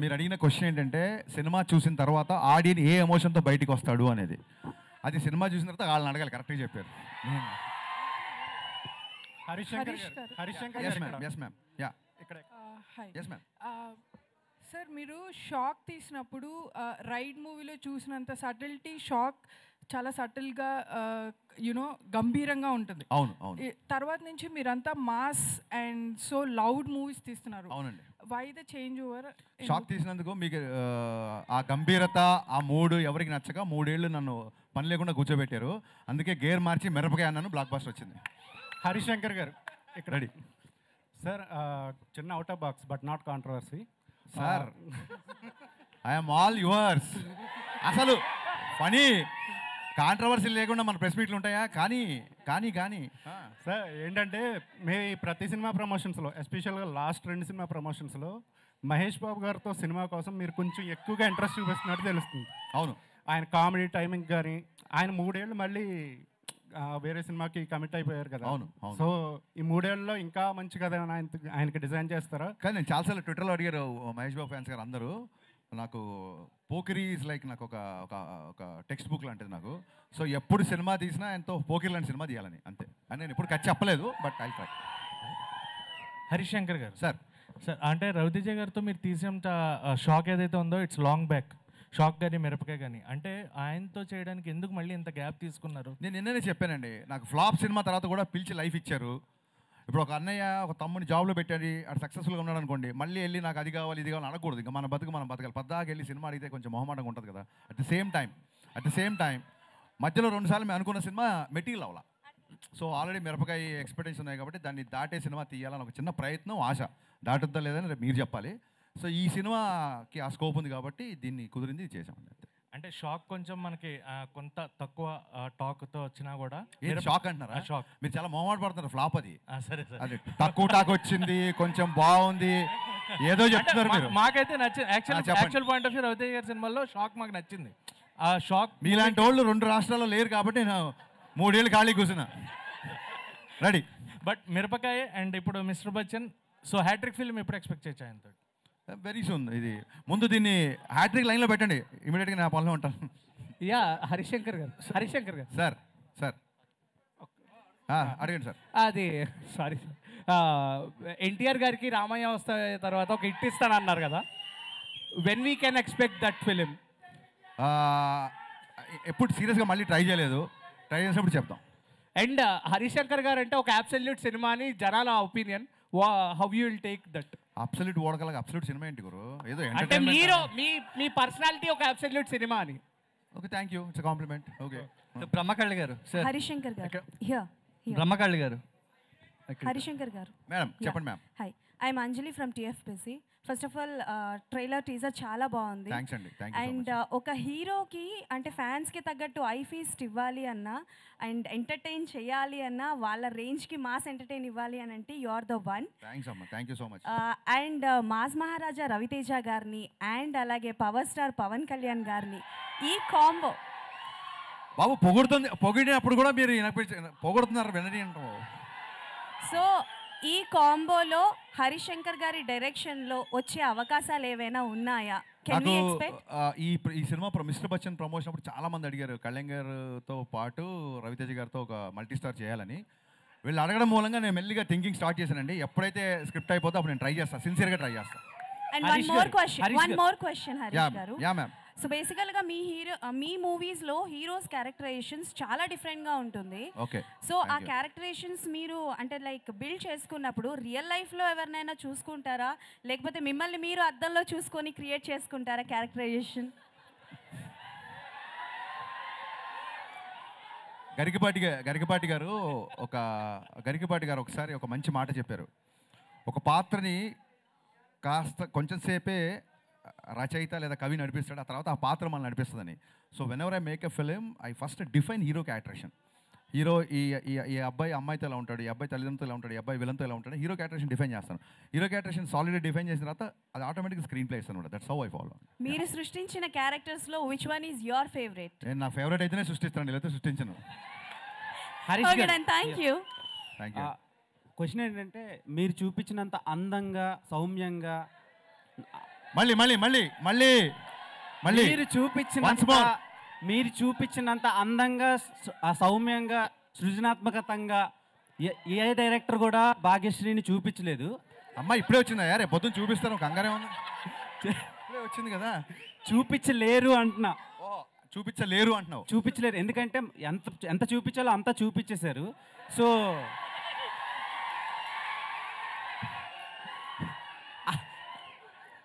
మీరు అడిగిన క్వశ్చన్ ఏంటంటే సినిమా చూసిన తర్వాత ఆడియన్ ఏ ఎమోషన్తో బయటికి వస్తాడు అనేది. అది సినిమా చూసిన తర్వాత వాళ్ళని అడగాలి. కరెక్ట్గా చెప్పారు. Harish Shankar yes ma'am. Ya, hi. Yes ma'am. Sir, మీరు షాక్ తీసినప్పుడు రైడ్ మూవీలో చూసినంత సటిల్టీ షాక్ చాలా సటిల్గా యునో గంభీరంగా ఉంటుంది. అవును. తర్వాత నుంచి మీరంతా mass and so loud movies తీస్తున్నారు. అవునండి. Why the change over? Shock తీసినందుకు మీకు ఆ గంభీరత, ఆ మూడు ఎవరికి నచ్చక 3 ఏళ్ళు నన్ను పని లేకుండా కూర్చోబెట్టారు. అందుకే గేర్ మార్చి మిరపకాయ అన్నాను, బ్లాక్ బస్టర్ వచ్చింది. హరీష్ శంకర్ గారు ఇక్కడ రెడీ. సార్, చిన్న out of box but not controversy. Sir, I'm all yours. అసలు ఫనీ కాంట్రవర్సీ లేకుండా మన ప్రెస్ మీట్లు ఉంటాయా? కానీ సార్ ఏంటంటే ప్రతి సినిమా ప్రమోషన్స్లో, ఎస్పెషల్గా లాస్ట్ 2 సినిమా ప్రమోషన్స్లో మహేష్ బాబు గారితో సినిమా కోసం మీరు కొంచెం ఎక్కువగా ఇంట్రెస్ట్ చూపిస్తున్నట్టు తెలుస్తుంది. అవును. ఆయన కామెడీ టైమింగ్ కానీ, ఆయన 3 ఏళ్ళు మళ్ళీ వేరే సినిమాకి కమిట్ అయిపోయారు కదా. అవును. సో ఈ 3 ఏళ్ళలో ఇంకా మంచి కథ ఆయనకి డిజైన్ చేస్తారా? కానీ నేను చాలాసార్లు ట్విట్టర్లో అడిగారు మహేష్ బాబు ఫ్యాన్స్ గారు అందరూ. నాకు పోకిరీ ఈజ్ లైక్ నాకు ఒక టెక్స్ట్ బుక్ లాంటిది నాకు. సో ఎప్పుడు సినిమా తీసినా ఎంతో పోకిరీ లాంటి సినిమా తీయాలని, అంతే. అని నేను ఎప్పుడు ఖర్చు చెప్పలేదు, but I try. Harish Shankar గారు సార్ అంటే రవితేజ గారితో మీరు తీసేంత షాక్ ఏదైతే ఉందో ఇట్స్ లాంగ్ బ్యాక్. షాక్ కానీ మిరపకాయ కానీ అంటే ఆయనతో చేయడానికి ఎందుకు మళ్ళీ ఇంత గ్యాప్ తీసుకున్నారు? నేను నిన్ననే చెప్పానండి, నాకు ఫ్లాప్ సినిమా తర్వాత కూడా పిలిచి లైఫ్ ఇచ్చారు. ఇప్పుడు ఒక అన్నయ్య ఒక తమ్ముని జాబ్లో పెట్టాడు, అది సక్సెస్ఫుల్గా ఉన్నాడు అనుకోండి, మళ్ళీ వెళ్ళి నాకు అది కావాలి ఇది కావాలి అనకూడదు. ఇంకా మన బతకాలి. పద్దాకి వెళ్ళి సినిమా అడిగితే కొంచెం మొహమాటంగా ఉంటుంది కదా. అట్ ద సేమ్ టైం మధ్యలో 2 సార్లు మేము అనుకున్న సినిమా మెటీరియల్ అవ్వాల. సో ఆల్రెడీ మిరపకాయ ఎక్స్పెక్టేషన్ ఉన్నాయి కాబట్టి దాన్ని దాటే సినిమా తీయాలని ఒక చిన్న ప్రయత్నం, ఆశ. దాటుద్దా లేదని రేపు మీరు చెప్పాలి. సో ఈ సినిమాకి ఆ స్కోప్ ఉంది కాబట్టి దీన్ని కుదిరింది చేసామండి. అంటే షాక్ కొంచెం మనకి కొంత తక్కువ టాక్తో వచ్చినా కూడా షాక్ అంటున్నారా? షాక్ మీరు చాలా మొహమాట పడుతున్నారు. ఫ్లాప్ అది. సరే అది తక్కువ టాక్ వచ్చింది, కొంచెం బాగుంది, ఏదో చెప్తున్నారు మీరు. మాకైతే నచ్చింది. Actual point of view Raviteja గారి సినిమాలో షాక్ మాకు నచ్చింది. ఆ షాక్ మీలాంటి వాళ్ళు 2 రాష్ట్రాల్లో లేరు కాబట్టి నేను 3 ఏళ్ళు ఖాళీ కూర్చున్నా. రెడీ. బట్ మిరపకాయ అండ్ ఇప్పుడు mister Bachchan, so hat trick film ఎప్పుడు ఎక్స్పెక్ట్ చేయొచ్చు ఆయనతో? Very soon. ఇది ముందు దీన్ని హ్యాట్రిక్ లైన్లో పెట్టండి, ఇమీడియట్గా నా పనిలో ఉంటాను. యా, హరీష్ శంకర్ గారు సార్ అడగండి సార్. అది సారీ, ఎన్టీఆర్ గారికి రామయ్య వస్తా తర్వాత ఒక హిట్ ఇస్తానన్నారు కదా, when we can expect that film? ఎప్పుడు సీరియస్గా మళ్ళీ ట్రై చేయలేదు, ట్రై చేసినప్పుడు చెప్తాం. అండ్ హరీష్ శంకర్ గారు అంటే ఒక అబ్సల్యూట్ సినిమా అని జనాల opinion. How you will take that? Absolute ఓడకలాగా అబ్సల్యూట్ సినిమా ఏంటి గురు? ఏదో అంటే entertainment మీరు మీ పర్సనాలిటీ ఒక అబ్సల్యూట్ సినిమా అని. Okay, thank you, it's compliment. Okay, Brahmakalli గారు సార్. హరిశంకర్ గారు బ్రహ్మకళ్ళి గారు. హరిశంకర్ గారు మేడం చెప్పండి ma'am. Hi, I'm Anjali from TFPC. First of all trailer teaser చాలా బాగుంది. థ్యాంక్స్ అండి, థ్యాంక్ యూ. అండ్ ఒక హీరోకి అంటే ఫ్యాన్స్కి తగ్గట్టు ఐ ఫీస్ట్ ఇవ్వాలి అన్నా అండ్ ఎంటర్టైన్ చేయాలి అన్నా వాళ్ళ రేంజ్కి మాస్ ఎంటర్టైన్ ఇవ్వాలి అని అంటే you are the one. Thanks అమ్మా, thank you so much. And mass Maharaja Raviteja గారిని అండ్ అలాగే పవర్ స్టార్ పవన్ కళ్యాణ్ గారిని ఈ కాంబో బాబు పొగిడినప్పుడు కూడా మీరు పొగుడుతున్నారు వినని అంటాం. సో ఈ కాంబోలో హరిశంకర్ గారి డైరెక్షన్లో వచ్చే అవకాశాలు ఏవైనా ఉన్నాయా? Can we expect? ఈ సినిమా మిస్టర్ బచ్చన్ ప్రమోషన్ అప్పుడు చాలా మంది అడిగారు కళ్యాణ్ గారితో పాటు రవితేజ గారితో ఒక మల్టీ స్టార్ చేయాలని. వీళ్ళు అడగడం మూలంగా నేను మెల్లిగా థింకింగ్ స్టార్ట్ చేశానండి. ఎప్పుడైతే స్క్రిప్ట్ అయిపోతే అప్పుడు నేను ట్రై చేస్తాను, సిన్సియర్గా ట్రై చేస్తాను. And one more question Harish గారు. Yeah ma'am. సో బేసికల్గా మీ మూవీస్లో హీరోస్ క్యారెక్టరైజేషన్స్ చాలా డిఫరెంట్గా ఉంటుంది. ఓకే. సో ఆ క్యారెక్టరైజేషన్స్ మీరు అంటే లైక్ బిల్డ్ చేసుకున్నప్పుడు రియల్ లైఫ్లో ఎవరినైనా చూసుకుంటారా, లేకపోతే మిమ్మల్ని మీరు అద్దంలో చూసుకొని క్రియేట్ చేసుకుంటారా క్యారెక్టరైజేషన్? గరికపాటి గారు ఒకసారి ఒక మంచి మాట చెప్పారు. ఒక పాత్రని కొంచెం సేపే రచయిత లేదా కవి నడిపిస్తాడు, ఆ తర్వాత ఆ పాత్ర మనల్ని నడిపిస్తుందని. So whenever I make a film I first define hero characterisation. హీరో ఈ అబ్బాయి అమ్మాయితో ఎలా ఉంటాడు, ఈ అబ్బాయి తల్లిదండ్రులతో ఎలా ఉంటాడు, ఈ అబ్బాయి విలన్తో ఎలా ఉంటాడు, హీరో క్యారెక్టరేషన్ డిఫైన్ చేస్తాను. హీరో క్యారెక్టరేషన్ సాలిడ్గా డిఫైన్ చేసిన తర్వాత అది ఆటోమేటిక్గా స్క్రీన్ ప్లే ఇస్తాను. That's how I follow. మీరు సృష్టించిన క్యారెక్టర్స్లో which one is your favourite? నేను నా ఫేవరెట్ అయితేనే సృష్టిస్తాను, లేకపోతే సృష్టించను. Thank you. క్వశ్చన్ ఏంటంటే మీరు చూపించినంత అందంగా సౌమ్యంగా మీరు చూపించినంత అందంగా సౌమ్యంగా సృజనాత్మకతంగా ఏ డైరెక్టర్ కూడా భాగ్యశ్రీని చూపించలేదు. అమ్మా ఇప్పుడే వచ్చిందా యారే? పొద్దున్న చూపిస్తాను, కంగారే ఉంది. వచ్చింది కదా. చూపించలేరు అంటున్నా. చూపించలేరు ఎందుకంటే ఎంత చూపించాలో అంతా చూపించేశారు. సో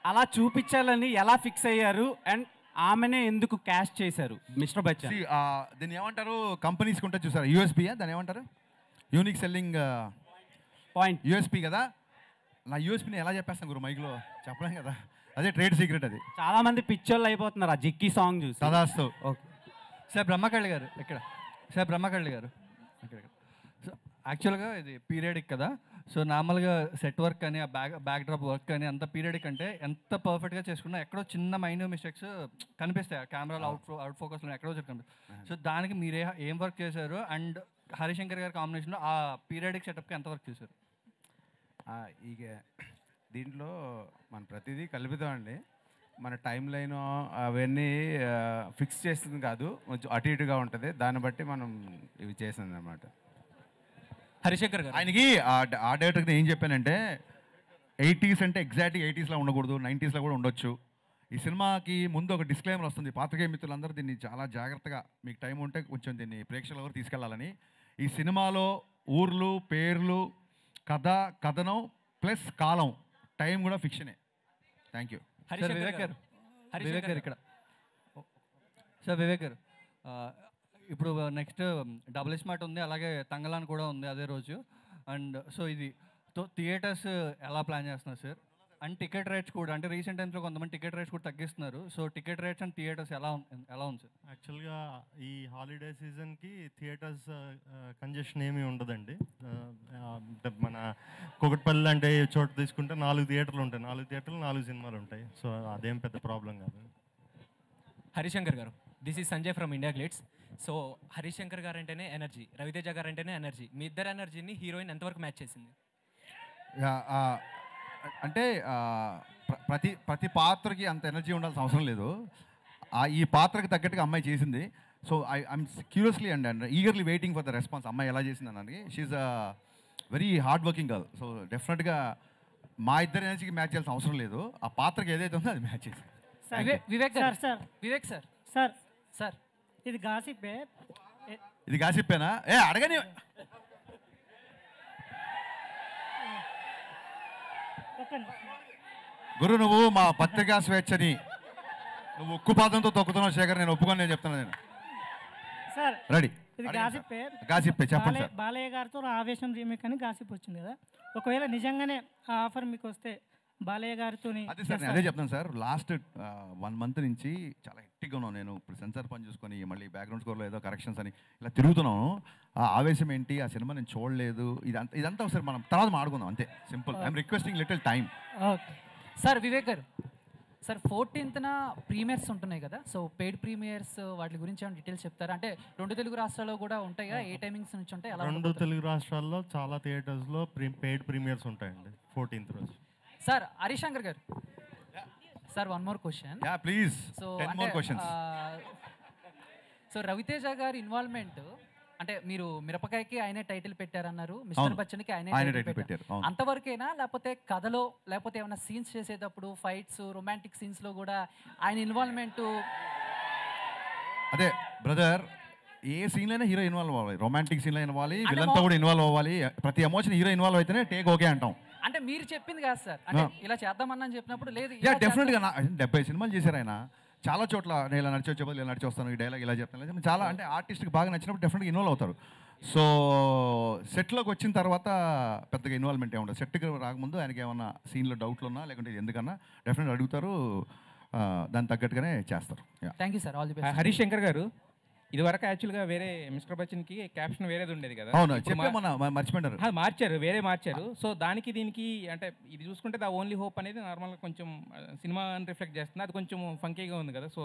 అలా చూపించాలని ఎలా ఫిక్స్ అయ్యారు అండ్ ఆమెనే ఎందుకు క్యాష్ చేశారు మిస్టర్ బచ్చన్? దీన్ని ఏమంటారు, కంపెనీస్కి ఉంటుంది చూసారు, యూఎస్పీయా దాన్ని ఏమంటారు, యూనిక్ సెల్లింగ్ పాయింట్, యూఎస్పీ కదా. నా యూఎస్పీని ఎలా చెప్పేస్తాను గురు, మైక్లో చెప్పలేం కదా, అదే ట్రేడ్ సీక్రెట్. అది చాలా మంది పిక్చర్లు అయిపోతున్నారు ఆ జిక్కి సాంగ్ చూసి. సదాస్తు. Okay sir. బ్రహ్మకళ్ళి గారు ఇక్కడ. సో యాక్చువల్గా ఇది పీరియడిక్ కదా. సో నార్మల్గా సెట్ వర్క్ అని ఆ బ్యాక్ డ్రాప్ వర్క్ అని అంత పీరియడిక్ అంటే ఎంత పర్ఫెక్ట్గా చేసుకున్నా ఎక్కడో చిన్న మైన్యూర్ మిస్టేక్స్ కనిపిస్తాయి కెమెరాలో అవుట్ ఫోకస్లో ఎక్కడో కనిపిస్తాయి. సో దానికి మీరే ఏం వర్క్ చేశారు అండ్ హరిశంకర్ గారి కాంబినేషన్లో ఆ పీరియడిక్ సెటప్కి ఎంత వర్క్ చేశారు? ఇక దీంట్లో మన ప్రతిదీ కలుపుతాం అండి. మన టైం లైన్ అవన్నీ ఫిక్స్ చేస్తుంది కాదు, కొంచెం అటు ఇటుగా ఉంటుంది. దాన్ని బట్టి మనం ఇవి చేసింది అన్నమాట. హరిశంకర్ గారు ఆయనకి ఆ డైరెక్టర్కి ఏం చెప్పానంటే 80s అంటే ఎగ్జాక్ట్గా 80sలో ఉండకూడదు, 90sలో కూడా ఉండొచ్చు. ఈ సినిమాకి ముందు ఒక డిస్క్లైమర్ వస్తుంది, పాత్రికేయ మిత్రులందరూ దీన్ని చాలా జాగ్రత్తగా మీకు టైం ఉంటే కొంచెం దీన్ని ప్రేక్షకుల వరకు తీసుకెళ్లాలని. ఈ సినిమాలో ఊర్లు, పేర్లు, కథనం ప్లస్ కాలం, టైం కూడా ఫిక్షనే. Thank you. వివేక్ గారు ఇక్కడ. సార్ వివేక్ గారు, ఇప్పుడు నెక్స్ట్ డబుల్ స్మార్ట్ ఉంది, అలాగే తంగలాన్ కూడా ఉంది అదే రోజు. అండ్ సో ఇది థియేటర్స్ ఎలా ప్లాన్ చేస్తున్నారు సార్? అండ్ టికెట్ రేట్స్ కూడా, అంటే రీసెంట్ టైమ్స్లో కొంతమంది టికెట్ రేట్స్ కూడా తగ్గిస్తున్నారు. So ticket rates and theatres ఎలా ఉంది సార్? యాక్చువల్గా ఈ హాలిడే సీజన్కి థియేటర్స్ కంజెషన్ ఏమీ ఉండదండి. మన కుకట్పల్లి అంటే చోట తీసుకుంటే 4 థియేటర్లు ఉంటాయి, 4 థియేటర్లు 4 సినిమాలు ఉంటాయి. సో అదేం పెద్ద ప్రాబ్లం కాదు. హరిశంకర్ గారు, this is Sanjay from India glitz. So Harishankar గారు అంటేనే ఎనర్జీ, రవితేజ గారు అంటేనే ఎనర్జీ. మీ ఇద్దరు ఎనర్జీని హీరోయిన్ ఎంతవరకు మ్యాచ్ చేసింది? అంటే ప్రతి పాత్రకి అంత ఎనర్జీ ఉండాల్సిన అవసరం లేదు. ఈ పాత్రకి తగ్గట్టుగా అమ్మాయి చేసింది. So I'm curiously and eagerly waiting for the response. అమ్మాయి ఎలా చేసింది అన్నది. She's a very hard working girl. So డెఫినెట్గా మా ఇద్దరు ఎనర్జీకి మ్యాచ్ చేయాల్సిన అవసరం లేదు. ఆ పాత్రకి ఏదైతే ఉందో అది మ్యాచ్ చేసింది. వివేక్ సార్ ఇది గాసిప్పే. ఇది గాసిప్పేనా? అడగని గురు నువ్వు మా పత్రికా స్వేచ్ఛని నువ్వు ఉక్కుపాదంతో తొక్కుతున్నావు శేఖర్, నేను ఒప్పుకొని నేను చెప్తున్నాను. నేను సార్ రెడీ. ఇది గాసిప్పే. గాసిప్పే చెప్పండి సార్. బాలయ్య గారితో ఆవేశం రీమేక్ అని గాసిప్ వచ్చింది కదా, ఒకవేళ నిజంగానే ఆ ఆఫర్ మీకు వస్తే బాలయ్య గారితో అదే సార్, నేను అదే చెప్తాను సార్. లాస్ట్ 1 month నుంచి చాలా హెక్టిక్గా ఉన్నాను నేను. ఇప్పుడు సెన్సార్ పని చూసుకొని మళ్ళీ బ్యాక్గ్రౌండ్ స్కోర్లో ఏదో కరెక్షన్స్ అని ఇలా తిరుగుతున్నాను. ఆ ఆవేశం ఏంటి, ఆ సినిమా నేను చూడలేదు, ఇదంతా ఒకసారి మనం తర్వాత మాట్లాడుకుందాం అంతే. Simple. I'm requesting little time. Sir Vivek గారు, సార్ 14th ప్రీమియర్స్ ఉంటున్నాయి కదా, సో పెయిడ్ ప్రీమియర్స్ వాటి గురించి ఏమైనా డీటెయిల్స్ చెప్తారా? అంటే 2 తెలుగు రాష్ట్రాల్లో కూడా ఉంటాయా? ఏ టైమింగ్స్ నుంచి ఉంటాయి? 2 తెలుగు రాష్ట్రాల్లో చాలా థియేటర్స్లో పెయిడ్ ప్రీమియర్స్ ఉంటాయండి 14th రోజు. సార్ హరిశంకర్ గారు, sir 1 more question. Yeah please. So 10 more questions. So Raviteja గారి ఇన్వాల్వ్మెంట్ అంటే మీరు మిరపకాయకి ఆయనే టైటిల్ పెట్టారన్నారు, మిస్టర్ బచ్చన్కి ఆయనే టైటిల్ పెట్టారు, అంతవరకేనా? లేకపోతే కథలో లేకపోతే ఏమైనా సీన్స్ చేసేటప్పుడు ఫైట్స్ రొమాంటిక్ సీన్స్లో కూడా ఆయన ఇన్వాల్వ్మెంట్? అదే బ్రదర్, ఏ సీన్లో అయినా హీరో ఇన్వాల్వ్ అవ్వాలి. రొమాంటిక్ సీన్లో ఇన్వాల్వ్, విలన్తో కూడా ఇన్వాల్వ్ అవ్వాలి. ప్రతి ఎమోషన్ హీరో ఇన్వాల్వ్ అయితేనే టేక్ ఓకే అంటాం. అంటే మీరు చెప్పింది కాదు సార్, అంటే ఇలా చేద్దామని చెప్పినప్పుడు లేదు. డెఫినెట్గా 70 సినిమాలు చేశారు ఆయన. చాలా చోట్ల నేను ఇలా నడిచి వచ్చేప్పుడు ఇలా నడిచి వస్తాను, ఈ డైలాగ్ ఇలా చెప్తాను, చాలా అంటే ఆర్టిస్ట్కి బాగా నచ్చినప్పుడు డెఫినెట్గా ఇన్వాల్వ్ అవుతారు. సో సెట్లోకి వచ్చిన తర్వాత పెద్దగా ఇన్వాల్వ్మెంట్ ఏముండదు. సెట్కి రాకముందు ఆయనకి ఏమన్నా సీన్లో డౌట్లు ఉన్నా లేకుంటే ఎందుకన్నా డెఫినెట్గా అడుగుతారు, దానికి తగ్గట్టుగానే చేస్తారు. Thank you sir, all the best. Harish Shankar గారు, ఇది వరకు యాక్చువల్గా వేరే మిస్టర్ బచ్చన్కి క్యాప్షన్ వేరేది ఉండేది కదా. అవును, మర్చిపోయారు, మార్చారు, వేరే మార్చారు. సో దానికి దీనికి అంటే ఇది చూసుకుంటే ద ఓన్లీ హోప్ అనేది నార్మల్గా కొంచెం సినిమా రిఫ్లెక్ట్ చేస్తుంది, అది కొంచెం ఫంకీగా ఉంది కదా. సో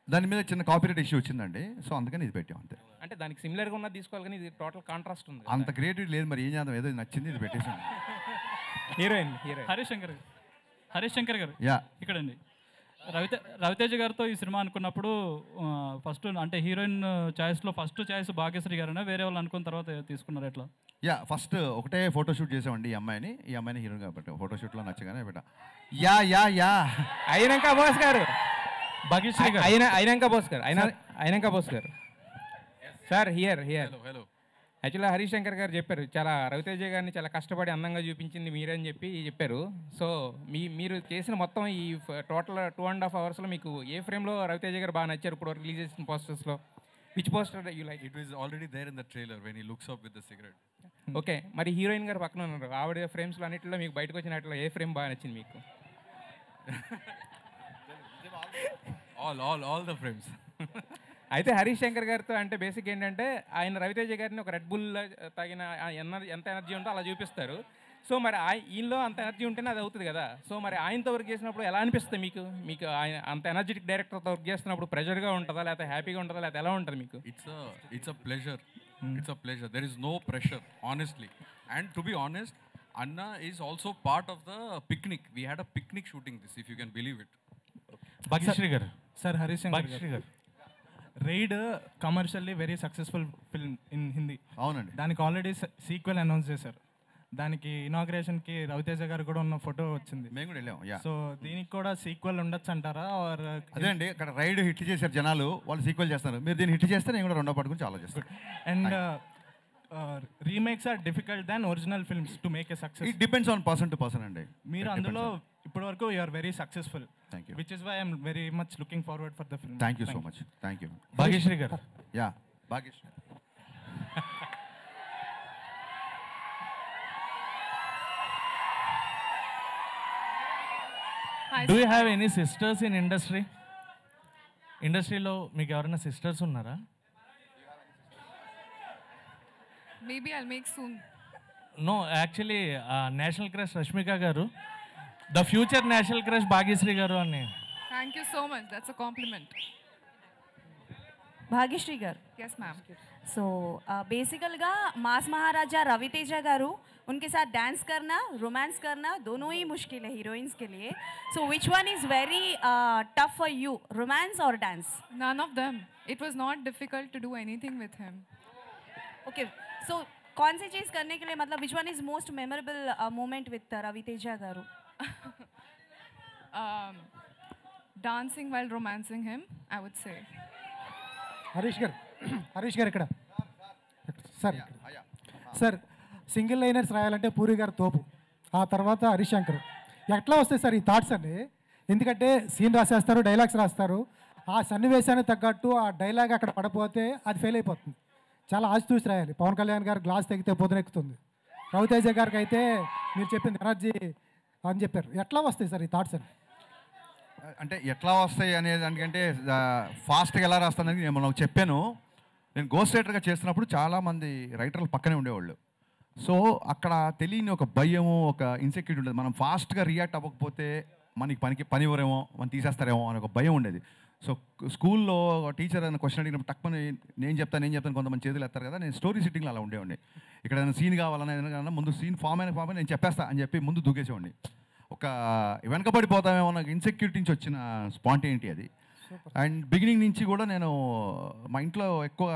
దాని మీద చిన్న కాపీరైట్ ఇష్యూ వచ్చిందండి, సో అందుకని ఇది పెట్టాం అంతే. అంటే దానికి సిమిలర్గా ఉన్నది తీసుకోవాలి కానీ ఇది టోటల్ కాంట్రాస్ట్ ఉంది. అంత క్రియేటివ్ లేదు, మరి ఏం చేద్దాం, ఏదో నచ్చింది ఇది పెట్టేసాం. హీరోయిన్ హరీష్ శంకర్ గారు యా ఇక్కడండి. రవితేజ గారితో ఈ సినిమా అనుకున్నప్పుడు ఫస్ట్ అంటే హీరోయిన్ చాయిస్లో ఫస్ట్ చాయిస్ భాగ్యశ్రీ గారైనా వేరే వాళ్ళు అనుకున్న తర్వాత తీసుకున్నారు ఎట్లా? యా ఫస్ట్ ఒకటే ఫోటోషూట్ చేసామండి ఈ అమ్మాయిని హీరోయిన్ కాబట్టి ఫోటోషూట్లో నచ్చగానే పెట్టా. యా అయినాక బోస్ గారు, భాగ్యశ్రీ గారు అయినాక బోస్ గారు సార్ హియర్ హలో. యాక్చువల్గా హరీష్ శంకర్ గారు చెప్పారు, చాలా రవితేజ గారిని చాలా కష్టపడి అందంగా చూపించింది మీరే అని చెప్పారు. సో మీరు చేసిన మొత్తం ఈ టోటల్ 2.5 hours మీకు ఏ ఫ్రేమ్లో రవితేజ గారు బాగా నచ్చారు ఇప్పుడు రిలీజ్ చేసిన పోస్టర్స్లో? Which poster you like? It was already there in the trailer when he looks up with the cigarette. Okay, మరి హీరోయిన్ గారు పక్కన ఉన్నారు, ఆవిడ ఫ్రేమ్స్లో అన్నింటిలో మీకు బయటకు వచ్చినట్లో ఏ ఫ్రేమ్ బాగా నచ్చింది మీకు? All the frames. అయితే హరీష్ శంకర్ గారితో అంటే బేసిక్ ఏంటంటే ఆయన రవితేజ గారిని ఒక రెడ్ బుల్ తాగిన ఎంత ఎనర్జీ ఉందో అలా చూపిస్తారు. సో మరి ఈయనలో అంత ఎనర్జీ ఉంటేనే అది అవుతుంది కదా. సో మరి ఆయనతో వర్క్ చేసినప్పుడు ఎలా అనిపిస్తుంది మీకు ఆయన అంత ఎనర్జెటిక్ డైరెక్టర్తో వర్క్ చేస్తున్నప్పుడు ప్రెజర్గా ఉంటుందా లేకపోతే హ్యాపీగా ఉంటుందా లేకపోతే ఎలా ఉంటుంది మీకు? It's a pleasure. There is no pressure honestly. And to be honest, Anna is also part of the picnic. We had a picnic shooting this, if you can believe it. Bhagyashree garu. Sir, Harish Bhagyashree garu. Raid commercially very successful film in Hindi. అవునండి. దానికి already sequel announce చేశారు. దానికి ఇనాగ్రేషన్కి రవితేజ గారు కూడా ఉన్న photo వచ్చింది. మేము కూడా వెళ్ళాం. సో దీనికి కూడా సీక్వెల్ ఉండొచ్చు అంటారా? అదే అండి, ఇక్కడ రైడ్ హిట్ చేశారు జనాలు, వాళ్ళు సీక్వెల్ చేస్తారు. మీరు దీన్ని హిట్ చేస్తే నేను కూడా రెండో పాటు గురించి ఆలోచిస్తాను. And remakes are difficult than original films to make a success. It depends on person to person అండి. మీరు అందులో ఇప్పటివరకు you are very successful. Thank you. Which is why I am very much looking forward for the film. Thank you so much. Thank you. Bhagyashree garu. Yeah, Bhagyashree. Do you have any sisters in industry? ఇండస్ట్రీలో మీకు ఎవరైనా sisters ఉన్నారా? Maybe I'll make soon. No, actually, national crush Rashmika garu. The future national crush Bhagyashree garu ani. Thank you so much. That's a compliment. Bhagyashree गाరు. Yes, ma'am. So बेसिकलगा मास महाराजा रवितेजा गारू उनके साथ dance करना, romance करना दोनों ही मुश्किल है हीरोइंस के लिए. So which one is very tough for you, romance or dance? None of them. It was not difficult to do anything with him. Okay. So कौन सी चीज़ करने के लिए मतलब which one is most memorable moment with Raviteja garu? Dancing while romancing him, I would say. Harish గారు ఇక్కడ sir single liners రాయాలంటే పూరి గారు తోపు, ఆ తర్వాత హరీష్ శంకర్. ఎట్లా వస్తాయి సార్ ఈ థాట్స్ అన్ని? ఎందుకంటే సీన్ రాసేస్తారు, డైలాగ్స్ రాస్తారు, ఆ సన్నివేశానికి తగ్గట్టు ఆ డైలాగ్ అక్కడ పడపోతే అది ఫెయిల్ అయిపోతుంది. చాలా ఆచితూచి రాయాలి. పవన్ కళ్యాణ్ గారు గ్లాస్ తెగితే పొద్దునెక్కుతుంది, రవితేజ గారికి అయితే మీరు చెప్పింది ఎనర్జీ అని చెప్పారు. ఎట్లా వస్తాయి సార్ ఈ థాట్స్ అని? అంటే ఎట్లా వస్తాయి అనేది దానికంటే ఫాస్ట్గా ఎలా రాస్తానని నేను నాకు చెప్పాను. నేను గోస్ట్ రైటర్గా చేస్తున్నప్పుడు చాలామంది రైటర్లు పక్కనే ఉండేవాళ్ళు. సో అక్కడ తెలియని ఒక భయము, ఒక ఇన్సెక్యూరిటీ ఉండేది. మనం ఫాస్ట్గా రియాక్ట్ అవ్వకపోతే మనకి పని ఇవ్వరేమో, మనం తీసేస్తారేమో అని ఒక భయం ఉండేది. సో స్కూల్లో టీచర్ ఏదైనా క్వశ్చన్ అడిగినప్పుడు తక్కువ నేను చెప్తాను కొంతమంది చేతులు ఎత్తారు కదా, నేను స్టోరీ సిట్టింగ్లో అలా ఉండేవాడిని. ఇక్కడ ఏదైనా సీన్ కావాలన్నా ఏదైనా ముందు సీన్ ఫామ్ నేను చెప్పేస్తా అని చెప్పి ముందు దూకేసేవాడిని. ఒక వెనకబడిపోతామేమో నాకు ఇన్సెక్యూరిటీ నుంచి వచ్చిన స్పాంటేనిటీ అది. అండ్ బిగినింగ్ నుంచి కూడా నేను మా ఇంట్లో ఎక్కువ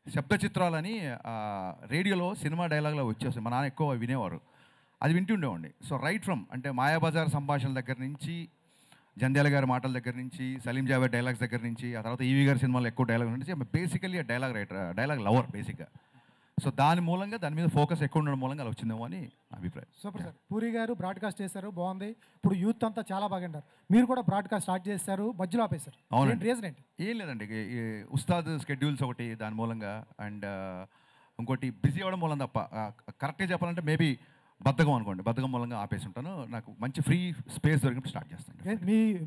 శబ్ద చిత్రాలని రేడియోలో సినిమా డైలాగ్లో వచ్చేస్తాయి. మా నాన్న ఎక్కువ వినేవారు, అది వింటుండేవాడిని. సో రైట్ ఫ్రమ్ అంటే మాయాబజార్ సంభాషణల దగ్గర నుంచి, జంధ్యాల గారి మాటల దగ్గర నుంచి, సలీం జావేద్ డైలాగ్స్ దగ్గర నుంచి, ఆ తర్వాత ఈవీ గారి సినిమాలో ఎక్కువ డైలాగ్ నుంచి basically dialogue writer, dialogue lover బేసిక్గా. సో దాని మూలంగా దాని మీద ఫోకస్ ఎక్కువ ఉండడం మూలంగా అలా వచ్చిందేమో అని అభిప్రాయం. Super sir. పూరి గారు బ్రాడ్కాస్ట్ చేశారు, బాగుంది. ఇప్పుడు యూత్ అంతా చాలా బాగా అంటారు. మీరు కూడా బ్రాడ్కాస్ట్ స్టార్ట్ చేశారు, మధ్యలో ఆపేశారు. అవునండి. రీజన్ ఏంటి? ఏం లేదండి, ఈ ఉస్తాద్ స్కెడ్యూల్స్ ఒకటి దాని మూలంగా, అండ్ ఇంకోటి బిజీ అవ్వడం మూలం తప్ప. కరెక్ట్గా చెప్పాలంటే మేబీ బద్ధకం అనుకోండి, బద్ధకం మూలంగా ఆపేసి ఉంటాను. నాకు మంచి ఫ్రీ స్పేస్ దొరికినప్పుడు స్టార్ట్ చేస్తాను.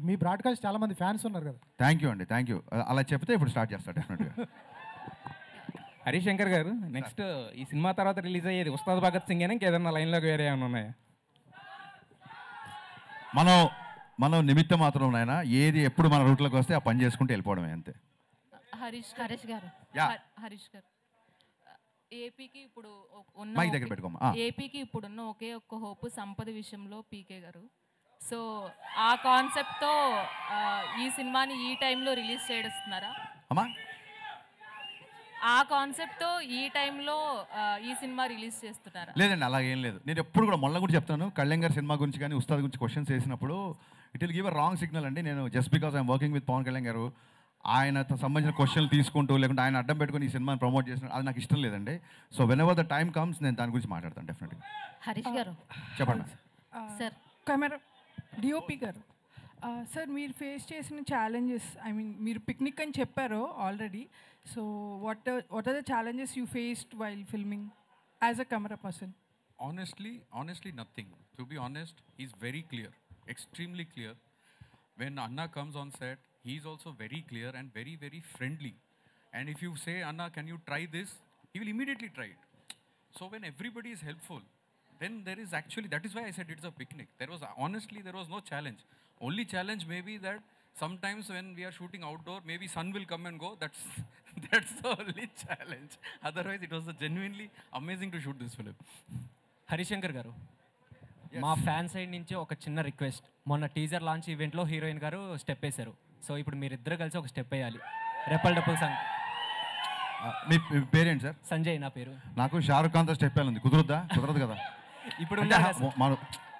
మీ బ్రాడ్కాస్ట్ చాలా మంది ఫ్యాన్స్ ఉన్నారు కదా. థ్యాంక్ యూ అండి, థ్యాంక్ యూ. అలా చెప్తే ఇప్పుడు స్టార్ట్ చేస్తాను డెఫినెట్గా. హరీష్ శంకర్ గారు, నెక్స్ట్ ఈ సినిమా తర్వాత రిలీజ్ అయ్యేది ఉస్తాద్ భగత్ సింగ్ అని ఇంకేదన్నా లైన్లోకి వేరే ఏమైనా ఉన్నాయా? మనం నిమిత్తం మాత్రం నాయన, ఏది ఎప్పుడు మన రూట్లోకి వస్తే ఆ పని చేసుకుంటూ వెళ్ళిపోవడమే అంతే. హరీష్ గారు, హరీష్ గారు, ఏపీకి ఇప్పుడు మైక్ దగ్గర పెట్టుకోమా. ఏపీకి ఇప్పుడున్న ఒకే ఒక్క హోప్ సంపద విషయంలో పీకే గారు. సో ఆ కాన్సెప్ట్తో ఈ సినిమాని ఈ టైంలో రిలీజ్ చేస్తున్నారా? అమ్మా, ఆ కాన్సెప్ట్తో ఈ టైంలో ఈ సినిమా రిలీజ్ చేస్తున్నారా? లేదండి, అలాగేం లేదు. నేను ఎప్పుడు కూడా మొన్న కూడా చెప్తాను, కళ్యాణ్ గారి సినిమా గురించి కానీ ఉస్తాద్ గురించి క్వశ్చన్స్ వేసినప్పుడు it will give a wrong signal అండి. నేను just because I'm working with Pawan Kalyan గారు, ఆయనతో సంబంధించిన క్వశ్చన్లు తీసుకుంటూ లేకుంటే ఆయన అడ్డం పెట్టుకుని ఈ సినిమాని ప్రమోట్ చేసిన అది నాకు ఇష్టం లేదండి. So whenever the time comes నేను దాని గురించి మాట్లాడతాను డెఫినెట్గా. హరీష్ గారు చెప్పండి సార్. కెమెరా డిఓపి గారు, సార్ మీరు ఫేస్ చేసిన ఛాలెంజెస్, ఐ మీన్ మీరు పిక్నిక్ అని చెప్పారు already. So what are the challenges you faced while filming as a camera person? Honestly, nothing. To be honest, he's very clear, extremely clear. When Anna comes on set, he's also very clear and very, very friendly. And if you say, Anna, can you try this? He will immediately try it. So when everybody is helpful, then there is actually, that is why I said it's a picnic. There was no challenge. Only challenge may be that sometimes when we are shooting outdoor, maybe sun will come and go. That's the only challenge. Otherwise, it was genuinely amazing to shoot this film. Harish Shankar గారు, మా fan side నుంచి ఒక చిన్న request. మొన్న teaser launch ఈవెంట్లో heroine గారు step వేశారు. So ఇప్పుడు మీరిద్దరు కలిసి ఒక స్టెప్ వేయాలి. Repel డపుల్ song. మీ పేరేంటి సార్? సంజయ్ నా పేరు. నాకు షారుఖ్ ఖాన్తో స్టెప్ వేయాలి, కుదరదు కదా. ఇప్పుడు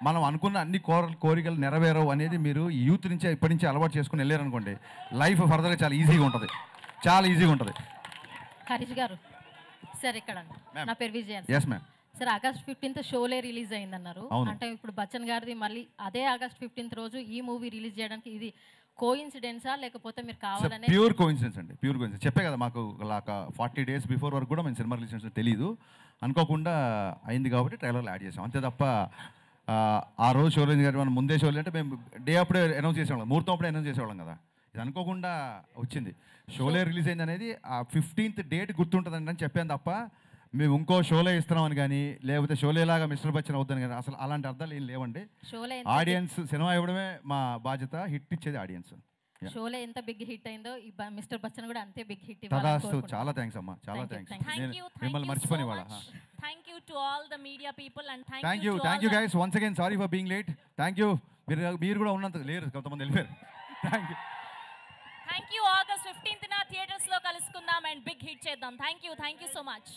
మనం అనుకున్న అన్ని కోరికలు నెరవేరవు అనేది మీరు యూత్ నుంచి ఇప్పటి నుంచి అలవాటు చేసుకుని వెళ్ళారనుకోండి, లైఫ్ ఫర్దర్గా చాలా ఈజీగా ఉంటుంది. హరీష్ గారు సార్, ఇక్కడ నా పేరు Vijayan. Yes ma'am. Sir, August 15th Sholay release అయిందన్నారు. అంటే ఇప్పుడు బచ్చన్ గారిది మళ్ళీ అదే ఆగస్ట్ 15th రోజు ఈ మూవీ రిలీజ్ చేయడానికి ఇది కోఇన్సిడెన్సా లేకపోతే మీరు కావాలనే? ప్యూర్ కోఇన్సిడెన్స్ అండి, ప్యూర్ కోఇన్సిడెన్స్. చెప్పే కదా, మాకు 40 days బిఫోర్ వరకు కూడా మేము సినిమా రిలీజ్ చేసిన తెలియదు, అనుకోకుండా అయింది కాబట్టి ట్రైలర్లో యాడ్ చేసాం అంతే తప్ప ఆ రోజు షో రిలీజ్ గారు మనం ముందే షో అంటే మేము డే అప్పుడే అనౌన్స్ చేసేవాళ్ళం, ముహూర్తం అప్పుడే అనౌన్స్ చేసేవాళ్ళం కదా. ఇది అనుకోకుండా వచ్చింది. షోలే రిలీజ్ అయింది అనేది ఆ 15th డేట్ గుర్తుంటుందండి అని చెప్పాను తప్ప మేము ఇంకో షోలే ఇస్తున్నామని కానీ లేకపోతే షోలేలాగా మిస్టర్ బచ్చన్ అవుతాను కానీ అసలు అలాంటి అర్థాలు ఏం లేవండి. ఆడియన్స్ సినిమా ఇవ్వడమే మా బాధ్యత, హిట్ ఇచ్చేది ఆడియన్స్. షోలే ఎంత బిగ్ హిట్ అయిందో ఈ మిస్టర్ బచ్చన్ కూడా అంతే బిగ్ హిట్ తదాస్తు. చాలా థ్యాంక్స్ అమ్మా, చాలా థ్యాంక్స్. మిమ్మల్ని మర్చిపోని వాళ్ళ. Thank you to all the media people and thank you guys once again. Sorry for being late. Thank you. మీరు కూడా ఉన్నంత లేరు, కొంతమంది వెళ్ళిపోయారు. Thank you. August 15th na theaters lo kalusukundam and big hit cheddam. Thank you so much.